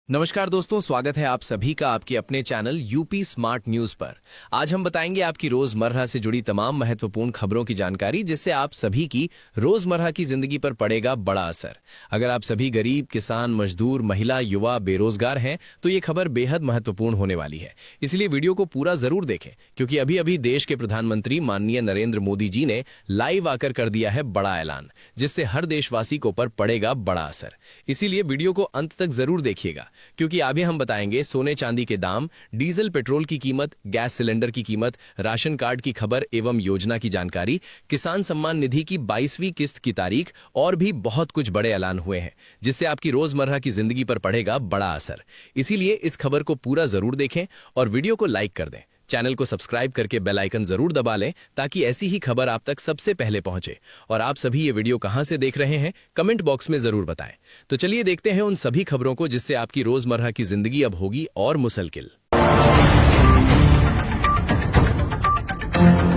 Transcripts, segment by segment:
नमस्कार दोस्तों, स्वागत है आप सभी का आपके अपने चैनल यूपी स्मार्ट न्यूज पर। आज हम बताएंगे आपकी रोजमर्रा से जुड़ी तमाम महत्वपूर्ण खबरों की जानकारी, जिससे आप सभी की रोजमर्रा की जिंदगी पर पड़ेगा बड़ा असर। अगर आप सभी गरीब, किसान, मजदूर, महिला, युवा, बेरोजगार हैं तो ये खबर बेहद महत्वपूर्ण होने वाली है। इसलिए वीडियो को पूरा जरूर देखें, क्योंकि अभी अभी देश के प्रधानमंत्री माननीय नरेंद्र मोदी जी ने लाइव आकर कर दिया है बड़ा ऐलान, जिससे हर देशवासी को पर पड़ेगा बड़ा असर। इसीलिए वीडियो को अंत तक जरूर देखिएगा, क्योंकि आगे हम बताएंगे सोने चांदी के दाम, डीजल पेट्रोल की कीमत, गैस सिलेंडर की कीमत, राशन कार्ड की खबर एवं योजना की जानकारी, किसान सम्मान निधि की 22वीं किस्त की तारीख और भी बहुत कुछ बड़े ऐलान हुए हैं, जिससे आपकी रोजमर्रा की जिंदगी पर पड़ेगा बड़ा असर। इसीलिए इस खबर को पूरा जरूर देखें और वीडियो को लाइक कर दें। चैनल को सब्सक्राइब करके बेल आइकन जरूर दबा लें, ताकि ऐसी ही खबर आप तक सबसे पहले पहुंचे। और आप सभी ये वीडियो कहां से देख रहे हैं, कमेंट बॉक्स में जरूर बताएं। तो चलिए देखते हैं उन सभी खबरों को, जिससे आपकी रोजमर्रा की जिंदगी अब होगी और मुसलकिल।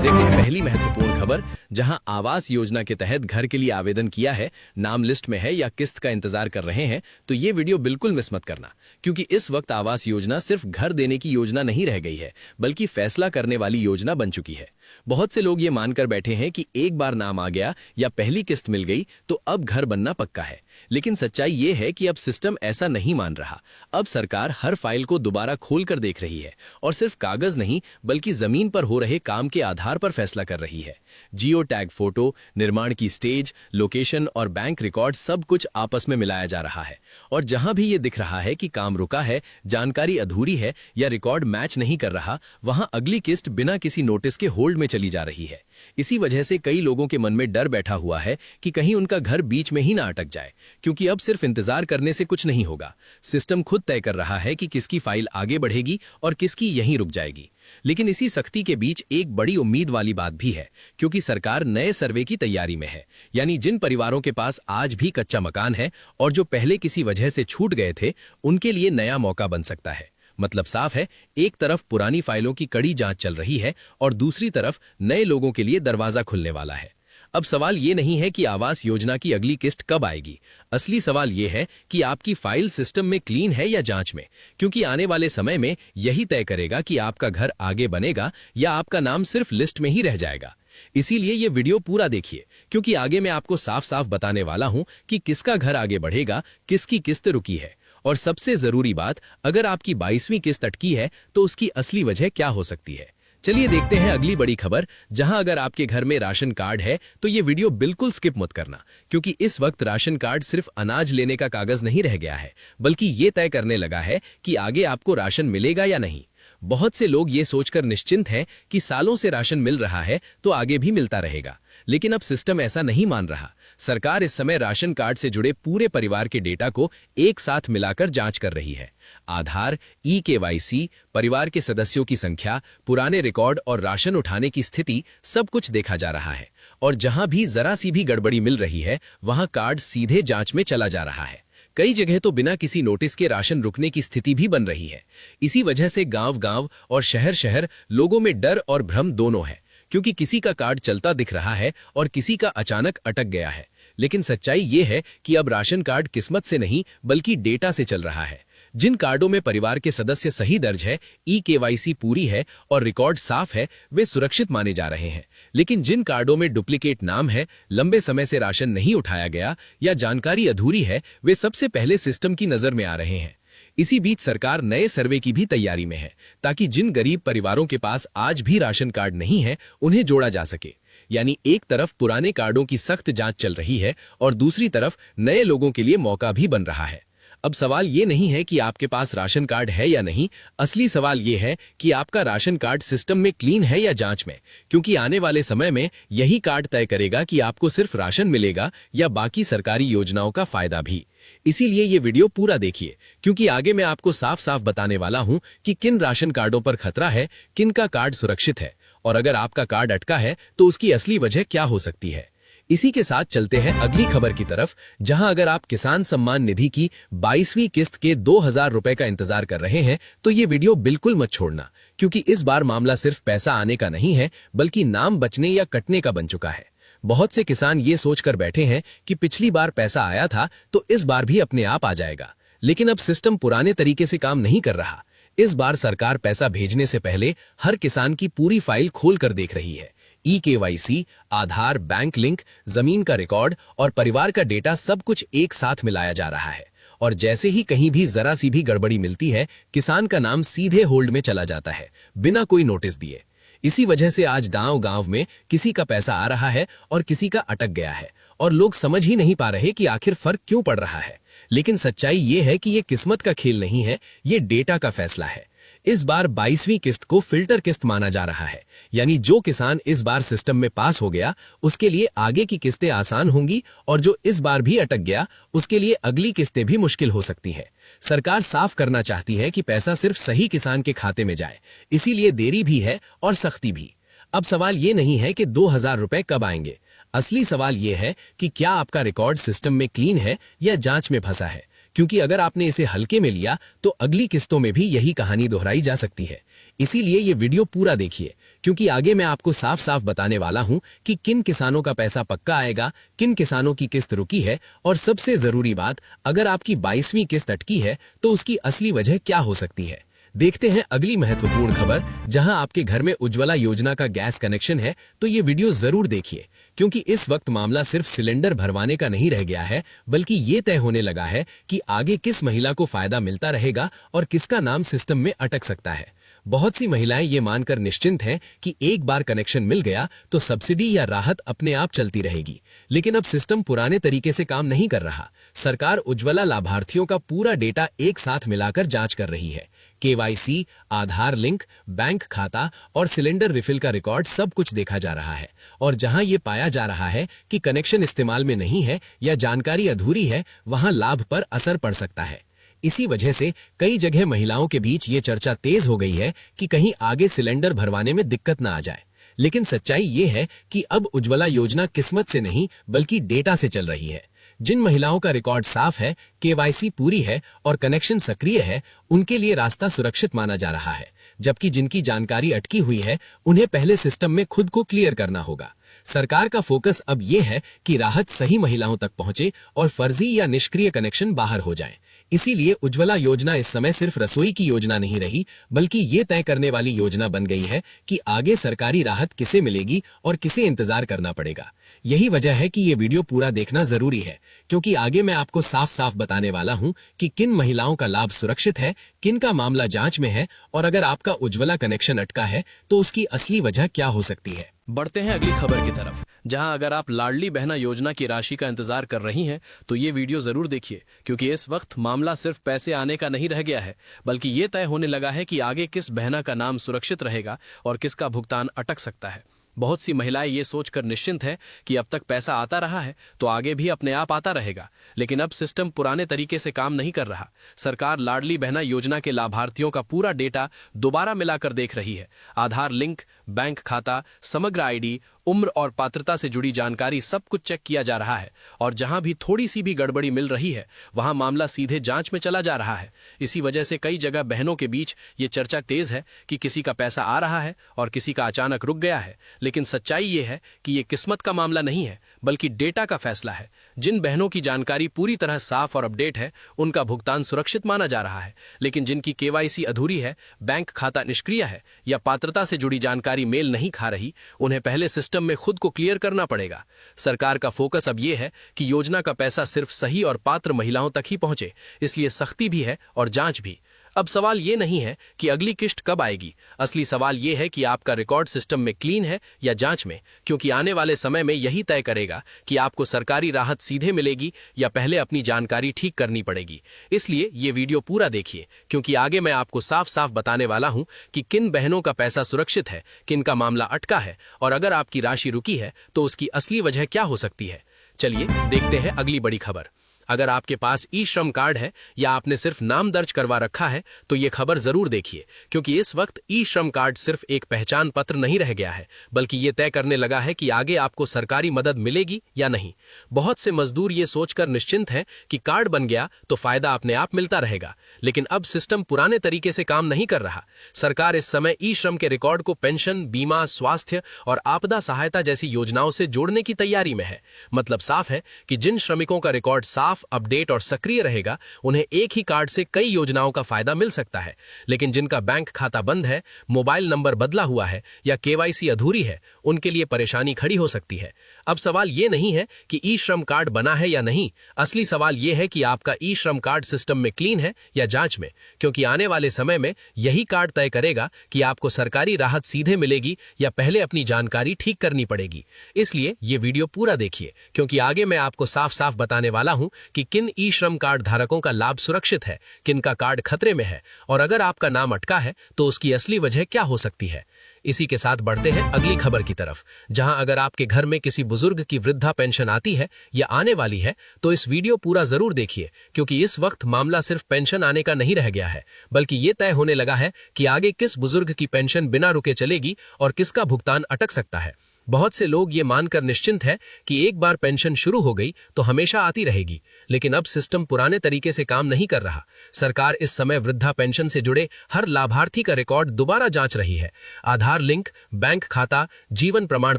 देखते हैं पहली महत्वपूर्ण खबर। जहां आवास योजना के तहत घर के लिए आवेदन किया है, नाम लिस्ट में है या किस्त का इंतजार कर रहे हैं, तो ये वीडियो बिल्कुल मिस मत करना, क्योंकि इस वक्त आवास योजना सिर्फ घर देने की योजना नहीं रह गई है, बल्कि फैसला करने वाली योजना बन चुकी है। बहुत से लोग ये मानकर बैठे हैं कि एक बार नाम आ गया या पहली किस्त मिल गई तो अब घर बनना पक्का है, लेकिन सच्चाई ये है कि अब सिस्टम ऐसा नहीं मान रहा। अब सरकार हर फाइल को दोबारा खोलकर देख रही है और सिर्फ कागज नहीं, बल्कि जमीन पर हो रहे काम के आधार पर फैसला कर रही है। जियो टैग फोटो, निर्माण की स्टेज, लोकेशन और बैंक रिकॉर्ड सब कुछ आपस में मिलाया जा रहा है। और जहां भी ये दिख रहा है कि काम रुका है, जानकारी अधूरी है या रिकॉर्ड मैच नहीं कर रहा, वहां अगली किस्त बिना किसी नोटिस के होल्ड में चली जा रही है। इसी वजह से कई लोगों के मन में डर बैठा हुआ है कि कहीं उनका घर बीच में ही ना अटक जाए, क्योंकि अब सिर्फ इंतजार करने से कुछ नहीं होगा। सिस्टम खुद तय कर रहा है कि किसकी फाइल आगे बढ़ेगी और किसकी यहीं रुक जाएगी। लेकिन इसी सख्ती के बीच एक बड़ी उम्मीद वाली बात भी है, क्योंकि सरकार नए सर्वे की तैयारी में है। यानी जिन परिवारों के पास आज भी कच्चा मकान है और जो पहले किसी वजह से छूट गए थे, उनके लिए नया मौका बन सकता है। मतलब साफ है, एक तरफ पुरानी फाइलों की कड़ी जांच चल रही है और दूसरी तरफ नए लोगों के लिए दरवाजा खुलने वाला है। अब सवाल ये नहीं है कि आवास योजना की अगली किस्त कब आएगी। असली सवाल ये है कि आपकी फाइल सिस्टम में क्लीन है या जांच में, क्योंकि आने वाले समय में यही तय करेगा कि आपका घर आगे बनेगा या आपका नाम सिर्फ लिस्ट में ही रह जाएगा। इसीलिए ये वीडियो पूरा देखिए, क्योंकि आगे मैं आपको साफ साफ बताने वाला हूं कि किसका घर आगे बढ़ेगा, किसकी किस्त रुकी है। और सबसे जरूरी बात, अगर आपकी 22वीं किस्त अटकी है तो उसकी असली वजह क्या हो सकती है। चलिए देखते हैं अगली बड़ी खबर। जहां अगर आपके घर में राशन कार्ड है तो ये वीडियो बिल्कुल स्किप मत करना, क्योंकि इस वक्त राशन कार्ड सिर्फ अनाज लेने का कागज नहीं रह गया है, बल्कि ये तय करने लगा है कि आगे आपको राशन मिलेगा या नहीं। बहुत से लोग ये सोचकर निश्चिंत हैं कि सालों से राशन मिल रहा है तो आगे भी मिलता रहेगा, लेकिन अब सिस्टम ऐसा नहीं मान रहा। सरकार इस समय राशन कार्ड से जुड़े पूरे परिवार के डेटा को एक साथ मिलाकर जांच कर रही है। आधार, ई-केवाईसी, परिवार के सदस्यों की संख्या, पुराने रिकॉर्ड और राशन उठाने की स्थिति, सब कुछ देखा जा रहा है। और जहां भी जरा सी भी गड़बड़ी मिल रही है, वहां कार्ड सीधे जांच में चला जा रहा है। कई जगह तो बिना किसी नोटिस के राशन रुकने की स्थिति भी बन रही है। इसी वजह से गांव-गांव और शहर-शहर लोगों में डर और भ्रम दोनों है, क्योंकि किसी का कार्ड चलता दिख रहा है और किसी का अचानक अटक गया है। लेकिन सच्चाई ये है कि अब राशन कार्ड किस्मत से नहीं, बल्कि डेटा से चल रहा है। जिन कार्डों में परिवार के सदस्य सही दर्ज है, ई-केवाईसी पूरी है और रिकॉर्ड साफ है, वे सुरक्षित माने जा रहे हैं। लेकिन जिन कार्डों में डुप्लीकेट नाम है, लंबे समय से राशन नहीं उठाया गया या जानकारी अधूरी है, वे सबसे पहले सिस्टम की नजर में आ रहे हैं। इसी बीच सरकार नए सर्वे की भी तैयारी में है, ताकि जिन गरीब परिवारों के पास आज भी राशन कार्ड नहीं है, उन्हें जोड़ा जा सके। यानी एक तरफ पुराने कार्डों की सख्त जांच चल रही है और दूसरी तरफ नए लोगों के लिए मौका भी बन रहा है। अब सवाल ये नहीं है कि आपके पास राशन कार्ड है या नहीं, असली सवाल ये है कि आपका राशन कार्ड सिस्टम में क्लीन है या जांच में, क्योंकि आने वाले समय में यही कार्ड तय करेगा कि आपको सिर्फ राशन मिलेगा या बाकी सरकारी योजनाओं का फायदा भी। इसीलिए ये वीडियो पूरा देखिए, क्योंकि आगे मैं आपको साफ साफ बताने वाला हूं कि किन राशन कार्डों पर खतरा है, किन का कार्ड सुरक्षित है, और अगर आपका कार्ड अटका है तो उसकी असली वजह क्या हो सकती है। इसी के साथ चलते हैं अगली खबर की तरफ। जहां अगर आप किसान सम्मान निधि की 22वीं किस्त के 2000 रुपए का इंतजार कर रहे हैं तो ये वीडियो बिल्कुल मत छोड़ना, क्योंकि इस बार मामला सिर्फ पैसा आने का नहीं है, बल्कि नाम बचने या कटने का बन चुका है। बहुत से किसान ये सोचकर बैठे हैं कि पिछली बार पैसा आया था तो इस बार भी अपने आप आ जाएगा, लेकिन अब सिस्टम पुराने तरीके से काम नहीं कर रहा। इस बार सरकार पैसा भेजने से पहले हर किसान की पूरी फाइल खोल कर देख रही है। KYC, आधार, बैंक लिंक, जमीन का रिकॉर्ड और परिवार का डेटा सब कुछ एक साथ मिलाया जा रहा है। और जैसे ही कहीं भी जरा सी भी गड़बड़ी मिलती है, किसान का नाम सीधे होल्ड में चला जाता है, बिना कोई नोटिस दिए। इसी वजह से आज गांव-गांव में किसी का पैसा आ रहा है और किसी का अटक गया है, और लोग समझ ही नहीं पा रहे कि आखिर फर्क क्यों पड़ रहा है। लेकिन सच्चाई ये है कि ये किस्मत का खेल नहीं है, ये डेटा का फैसला है। इस बार 22वीं किस्त को फिल्टर किस्त माना जा रहा है, यानी जो किसान इस बार सिस्टम में पास हो गया उसके लिए आगे की किस्तें आसान होंगी, और जो इस बार भी अटक गया उसके लिए अगली किस्तें भी मुश्किल हो सकती हैं। सरकार साफ करना चाहती है कि पैसा सिर्फ सही किसान के खाते में जाए, इसीलिए देरी भी है और सख्ती भी। अब सवाल ये नहीं है कि 2000 रुपए कब आएंगे, असली सवाल ये है कि क्या आपका रिकॉर्ड सिस्टम में क्लीन है या जांच में फंसा है। क्योंकि अगर आपने इसे हल्के में लिया तो अगली किस्तों में भी यही कहानी दोहराई जा सकती है। इसीलिए ये वीडियो पूरा देखिए, क्योंकि आगे मैं आपको साफ साफ बताने वाला हूं कि किन किसानों का पैसा पक्का आएगा, किन किसानों की किस्त रुकी है, और सबसे जरूरी बात, अगर आपकी 22वीं किस्त अटकी है तो उसकी असली वजह क्या हो सकती है। देखते हैं अगली महत्वपूर्ण खबर। जहां आपके घर में उज्ज्वला योजना का गैस कनेक्शन है तो ये वीडियो जरूर देखिए, क्योंकि इस वक्त मामला सिर्फ सिलेंडर भरवाने का नहीं रह गया है, बल्कि ये तय होने लगा है कि आगे किस महिला को फायदा मिलता रहेगा और किसका नाम सिस्टम में अटक सकता है। बहुत सी महिलाएं ये मानकर निश्चिंत हैं कि एक बार कनेक्शन मिल गया तो सब्सिडी या राहत अपने आप चलती रहेगी, लेकिन अब सिस्टम पुराने तरीके से काम नहीं कर रहा। सरकार उज्ज्वला लाभार्थियों का पूरा डेटा एक साथ मिलाकर जांच कर रही है। KYC, आधार लिंक, बैंक खाता और सिलेंडर रिफिल का रिकॉर्ड सब कुछ देखा जा रहा है, और जहां ये पाया जा रहा है कि कनेक्शन इस्तेमाल में नहीं है या जानकारी अधूरी है, वहां लाभ पर असर पड़ सकता है। इसी वजह से कई जगह महिलाओं के बीच ये चर्चा तेज हो गई है कि कहीं आगे सिलेंडर भरवाने में दिक्कत ना आ जाए। लेकिन सच्चाई ये है कि अब उज्ज्वला योजना किस्मत से नहीं बल्कि डेटा से चल रही है। जिन महिलाओं का रिकॉर्ड साफ है, KYC पूरी है और कनेक्शन सक्रिय है, उनके लिए रास्ता सुरक्षित माना जा रहा है, जबकि जिनकी जानकारी अटकी हुई है उन्हें पहले सिस्टम में खुद को क्लियर करना होगा। सरकार का फोकस अब ये है कि राहत सही महिलाओं तक पहुंचे और फर्जी या निष्क्रिय कनेक्शन बाहर हो जाएं। इसीलिए उज्ज्वला योजना इस समय सिर्फ रसोई की योजना नहीं रही, बल्कि ये तय करने वाली योजना बन गई है कि आगे सरकारी राहत किसे मिलेगी और किसे इंतजार करना पड़ेगा। यही वजह है कि ये वीडियो पूरा देखना जरूरी है, क्योंकि आगे मैं आपको साफ साफ बताने वाला हूं कि किन महिलाओं का लाभ सुरक्षित है, किन का मामला जांच में है, और अगर आपका उज्ज्वला कनेक्शन अटका है तो उसकी असली वजह क्या हो सकती है। बढ़ते हैं अगली खबर की तरफ, जहां अगर आप लाडली बहना योजना की राशि का इंतजार कर रही हैं तो ये वीडियो जरूर देखिए, क्योंकि इस वक्त मामला सिर्फ पैसे आने का नहीं रह गया है, बल्कि ये तय होने लगा है कि आगे किस बहना का नाम सुरक्षित रहेगा और किसका भुगतान अटक सकता है। बहुत सी महिलाएं ये सोचकर निश्चिंत हैं कि अब तक पैसा आता रहा है तो आगे भी अपने आप आता रहेगा, लेकिन अब सिस्टम पुराने तरीके से काम नहीं कर रहा। सरकार लाडली बहना योजना के लाभार्थियों का पूरा डेटा दोबारा मिलाकर देख रही है। आधार लिंक, बैंक खाता, समग्र ID, उम्र और पात्रता से जुड़ी जानकारी सब कुछ चेक किया जा रहा है, और जहां भी थोड़ी सी भी गड़बड़ी मिल रही है वहां मामला सीधे जांच में चला जा रहा है। इसी वजह से कई जगह बहनों के बीच ये चर्चा तेज है कि किसी का पैसा आ रहा है और किसी का अचानक रुक गया है, लेकिन सच्चाई ये है कि ये किस्मत का मामला नहीं है बल्कि डेटा का फैसला है। जिन बहनों की जानकारी पूरी तरह साफ और अपडेट है उनका भुगतान सुरक्षित माना जा रहा है, लेकिन जिनकी KYC अधूरी है, बैंक खाता निष्क्रिय है या पात्रता से जुड़ी जानकारी मेल नहीं खा रही, उन्हें पहले सिस्टम में खुद को क्लियर करना पड़ेगा। सरकार का फोकस अब यह है कि योजना का पैसा सिर्फ सही और पात्र महिलाओं तक ही पहुंचे, इसलिए सख्ती भी है और जांच भी। अब सवाल ये नहीं है कि अगली किस्त कब आएगी, असली सवाल ये है कि आपका रिकॉर्ड सिस्टम में क्लीन है या जांच में, क्योंकि आने वाले समय में यही तय करेगा कि आपको सरकारी राहत सीधे मिलेगी या पहले अपनी जानकारी ठीक करनी पड़ेगी। इसलिए ये वीडियो पूरा देखिए, क्योंकि आगे मैं आपको साफ साफ बताने वाला हूं कि किन बहनों का पैसा सुरक्षित है, किन का मामला अटका है, और अगर आपकी राशि रुकी है तो उसकी असली वजह क्या हो सकती है। चलिए देखते हैं अगली बड़ी खबर। अगर आपके पास ई-श्रम कार्ड है या आपने सिर्फ नाम दर्ज करवा रखा है तो ये खबर जरूर देखिए, क्योंकि इस वक्त ई-श्रम कार्ड सिर्फ एक पहचान पत्र नहीं रह गया है, बल्कि ये तय करने लगा है कि आगे आपको सरकारी मदद मिलेगी या नहीं। बहुत से मजदूर ये सोचकर निश्चिंत हैं कि कार्ड बन गया तो फायदा अपने आप मिलता रहेगा, लेकिन अब सिस्टम पुराने तरीके से काम नहीं कर रहा। सरकार इस समय ई-श्रम के रिकॉर्ड को पेंशन, बीमा, स्वास्थ्य और आपदा सहायता जैसी योजनाओं से जोड़ने की तैयारी में है। मतलब साफ है कि जिन श्रमिकों का रिकॉर्ड साफ साफ, अपडेट और सक्रिय रहेगा, उन्हें एक ही कार्ड से कई योजनाओं का फायदा मिल सकता है। लेकिन जिनका बैंक खाता बंद है, मोबाइल नंबर बदला हुआ है या केवाईसी अधूरी है, उनके लिए परेशानी खड़ी हो सकती है। अब सवाल ये नहीं है कि ई श्रम कार्ड बना है या नहीं, असली सवाल ये है कि आपका ई श्रम कार्ड सिस्टम में क्लीन है या जांच में, क्योंकि आने वाले समय में यही कार्ड तय करेगा कि आपको सरकारी राहत सीधे मिलेगी या पहले अपनी जानकारी ठीक करनी पड़ेगी। इसलिए ये वीडियो पूरा देखिए, क्योंकि आगे मैं आपको साफ साफ बताने वाला हूं कि किन ई श्रम कार्ड धारकों का लाभ सुरक्षित है, किन का कार्ड खतरे में है, और अगर आपका नाम अटका है तो उसकी असली वजह क्या हो सकती है। इसी के साथ बढ़ते हैं अगली खबर की तरफ, जहां अगर आपके घर में किसी बुजुर्ग की वृद्धा पेंशन आती है या आने वाली है तो इस वीडियो पूरा जरूर देखिए, क्योंकि इस वक्त मामला सिर्फ पेंशन आने का नहीं रह गया है, बल्कि ये तय होने लगा है कि आगे किस बुजुर्ग की पेंशन बिना रुके चलेगी और किसका भुगतान अटक सकता है। बहुत से लोग ये मानकर निश्चिंत हैं कि एक बार पेंशन शुरू हो गई तो हमेशा आती रहेगी, लेकिन अब सिस्टम पुराने तरीके से काम नहीं कर रहा। सरकार इस समय वृद्धा पेंशन से जुड़े हर लाभार्थी का रिकॉर्ड दोबारा जांच रही है। आधार लिंक, बैंक खाता, जीवन प्रमाण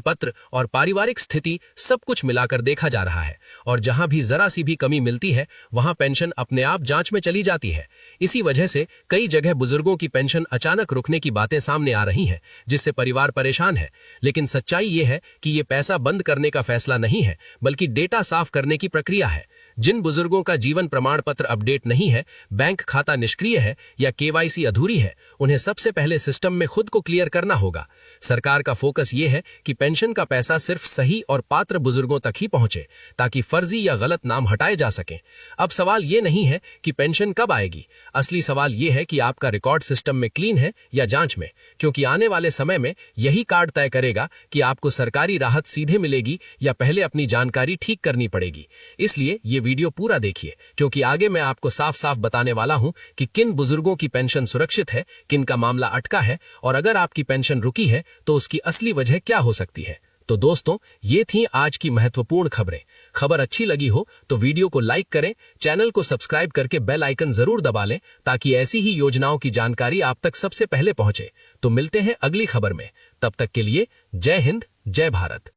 पत्र और पारिवारिक स्थिति सब कुछ मिलाकर देखा जा रहा है, और जहां भी जरा सी भी कमी मिलती है वहां पेंशन अपने आप जांच में चली जाती है। इसी वजह से कई जगह बुजुर्गों की पेंशन अचानक रुकने की बातें सामने आ रही हैं, जिससे परिवार परेशान है। लेकिन सच्चाई ये है कि ये पैसा बंद करने का फैसला नहीं है, बल्कि डेटा साफ करने की प्रक्रिया है। जिन बुजुर्गों का जीवन प्रमाण पत्र अपडेट नहीं है, बैंक खाता निष्क्रिय है या केवाईसी अधूरी है, उन्हें सबसे पहले सिस्टम में खुद को क्लियर करना होगा। सरकार का फोकस ये है कि पेंशन का पैसा सिर्फ सही और पात्र बुजुर्गों तक ही पहुंचे, ताकि फर्जी या गलत नाम हटाए जा सकें। अब सवाल ये नहीं है कि पेंशन कब आएगी, असली सवाल ये है कि आपका रिकॉर्ड सिस्टम में क्लीन है या जांच में, क्योंकि आने वाले समय में यही कार्ड तय करेगा कि आपको सरकारी राहत सीधे मिलेगी या पहले अपनी जानकारी ठीक करनी पड़ेगी। इसलिए ये वीडियो पूरा देखिए, क्योंकि आगे मैं आपको साफ साफ बताने वाला हूं कि किन बुजुर्गों की पेंशन सुरक्षित है, किन का मामला अटका है, और अगर आपकी पेंशन रुकी है तो उसकी असली वजह क्या हो सकती है। तो दोस्तों, ये थी आज की महत्वपूर्ण खबरें। खबर अच्छी लगी हो तो वीडियो को लाइक करें, चैनल को सब्सक्राइब करके बेल आइकन जरूर दबा लें, ताकि ऐसी ही योजनाओं की जानकारी आप तक सबसे पहले पहुंचे। तो मिलते हैं अगली खबर में, तब तक के लिए जय हिंद, जय भारत।